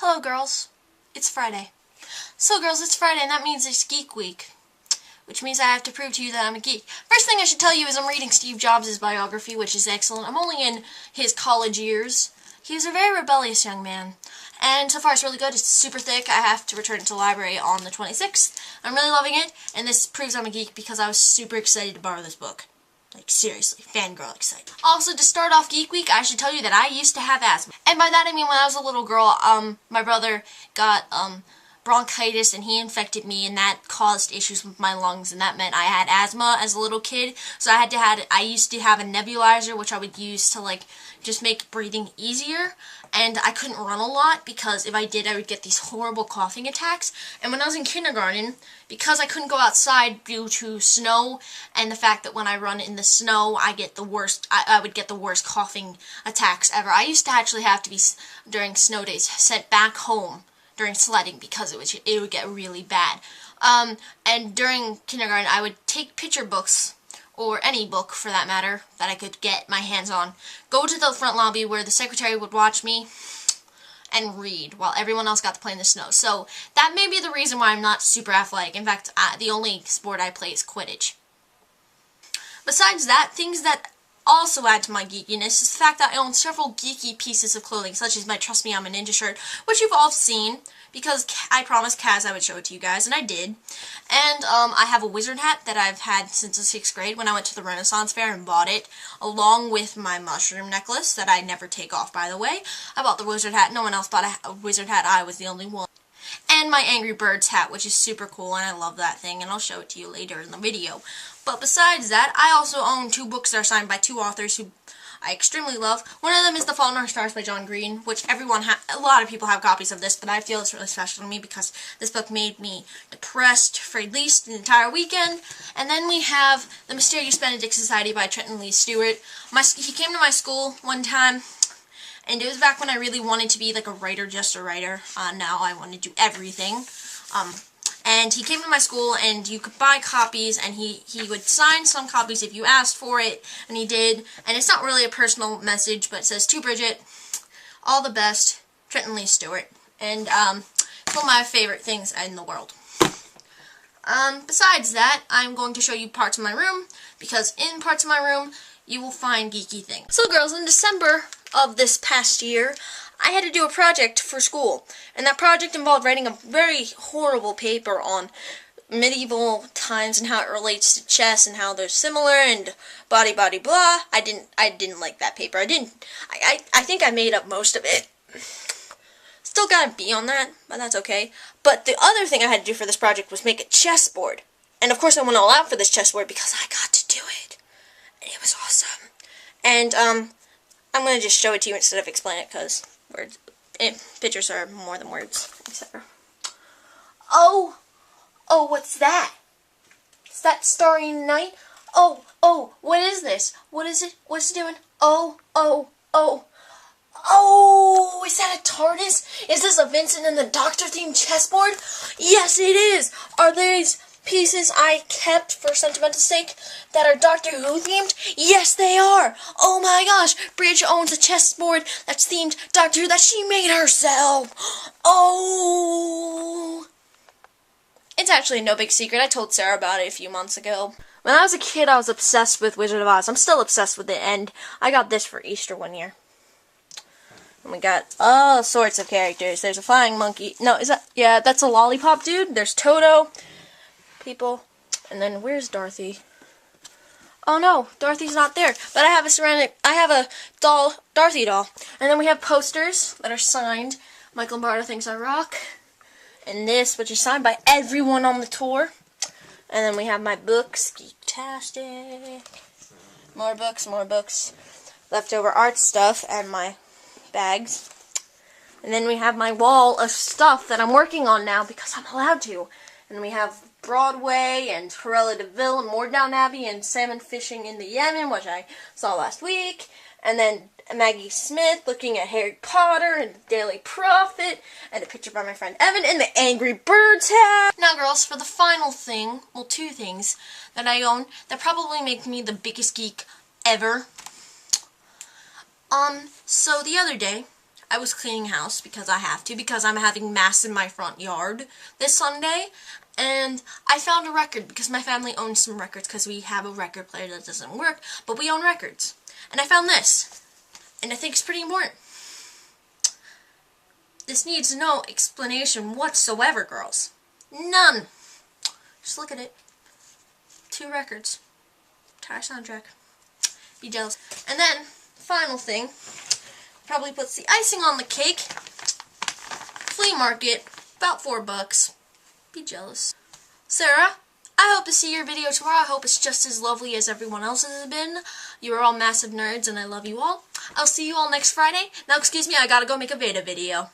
Hello girls, it's Friday. So girls, it's Friday and that means it's Geek Week, which means I have to prove to you that I'm a geek. First thing I should tell you is I'm reading Steve Jobs' biography, which is excellent. I'm only in his college years. He was a very rebellious young man, and so far it's really good. It's super thick. I have to return it to the library on the 26th. I'm really loving it, and this proves I'm a geek because I was super excited to borrow this book. Like, seriously, fangirl excited. Also, to start off Geek Week, I should tell you that I used to have asthma. And by that I mean when I was a little girl, my brother got, bronchitis and he infected me and that caused issues with my lungs and that meant I had asthma as a little kid. So I used to have a nebulizer which I would use to, like, just make breathing easier. And I couldn't run a lot because if I did, I would get these horrible coughing attacks. And when I was in kindergarten, because I couldn't go outside due to snow and the fact that when I run in the snow, I would get the worst coughing attacks ever. I used to actually have to be, during snow days, sent back home during sledding because it would get really bad. And during kindergarten, I would take picture books, or any book for that matter, that I could get my hands on, go to the front lobby where the secretary would watch me, and read while everyone else got to play in the snow. So that may be the reason why I'm not super athletic. In fact, the only sport I play is Quidditch. Besides that, things that also add to my geekiness is the fact that I own several geeky pieces of clothing, such as my Trust Me I'm a Ninja shirt, which you've all seen, because I promised Kaz I would show it to you guys, and I did. And I have a wizard hat that I've had since the 6th grade when I went to the Renaissance Fair and bought it, along with my mushroom necklace that I never take off, by the way. I bought the wizard hat. No one else bought a wizard hat. I was the only one. And my Angry Birds hat, which is super cool, and I love that thing, and I'll show it to you later in the video. But besides that, I also own 2 books that are signed by 2 authors who I extremely love. One of them is The Fault in Our Stars by John Green, which a lot of people have copies of this, but I feel it's really special to me because this book made me depressed for at least an entire weekend. And then we have The Mysterious Benedict Society by Trenton Lee Stewart. He came to my school one time, and it was back when I really wanted to be like a writer, just a writer. Now I want to do everything. And he came to my school, and you could buy copies, and he would sign some copies if you asked for it, and he did. And it's not really a personal message, but it says, "To Bridget, all the best, Trenton Lee Stewart." And it's one of my favorite things in the world. Besides that, I'm going to show you parts of my room, because in parts of my room, you will find geeky things. So girls, in December of this past year, I had to do a project for school, and that project involved writing a very horrible paper on medieval times and how it relates to chess and how they're similar and blah. I didn't like that paper. I think I made up most of it. Still got a B on that, but that's okay. But the other thing I had to do for this project was make a chessboard. And of course I went all out for this chessboard because I got to do it. And it was awesome. And I'm going to just show it to you instead of explain it because pictures are more than words, etc. Oh, what's that? Is that Starry Night? Oh, what is this? What is it? What's it doing? Oh, is that a TARDIS? Is this a Vincent and the Doctor themed chessboard? Yes, it is. Are these pieces I kept for sentimental sake that are Doctor Who themed? Yes, they are. Oh my gosh, Bridge owns a chessboard that's themed Doctor Who that she made herself. Oh, it's actually no big secret. I told Sarah about it a few months ago. When I was a kid, I was obsessed with Wizard of Oz. I'm still obsessed with it, and I got this for Easter one year. And we got all sorts of characters. There's a flying monkey. No, yeah, that's a lollipop dude. There's Toto. People, and then where's Dorothy? Oh no, Dorothy's not there. But I have a doll, Dorothy doll, and then we have posters that are signed. Michael Lombardo Thinks I Rock, and this, which is signed by everyone on the tour. And then we have my books, Geektastic. More books, leftover art stuff, and my bags. And then we have my wall of stuff that I'm working on now because I'm allowed to. And we have Broadway and Cruella de Vil and Downton Abbey and salmon fishing in the Yemen, which I saw last week. And then Maggie Smith looking at Harry Potter and the Daily Prophet and a picture by my friend Evan and the Angry Birds hat. Now girls, for the final thing, well 2 things that I own that probably make me the biggest geek ever. So the other day, I was cleaning house because I have to, because I'm having mass in my front yard this Sunday, and I found a record because my family owns some records because we have a record player that doesn't work, but we own records. And I found this, and I think it's pretty important. This needs no explanation whatsoever, girls. None. Just look at it. 2 records. Entire soundtrack. Be jealous. And then, final thing, probably puts the icing on the cake. Flea market, about $4. Be jealous. Sarah, I hope to see your video tomorrow. I hope it's just as lovely as everyone else's has been. You are all massive nerds, and I love you all. I'll see you all next Friday. Now, excuse me, I gotta go make a Veda video.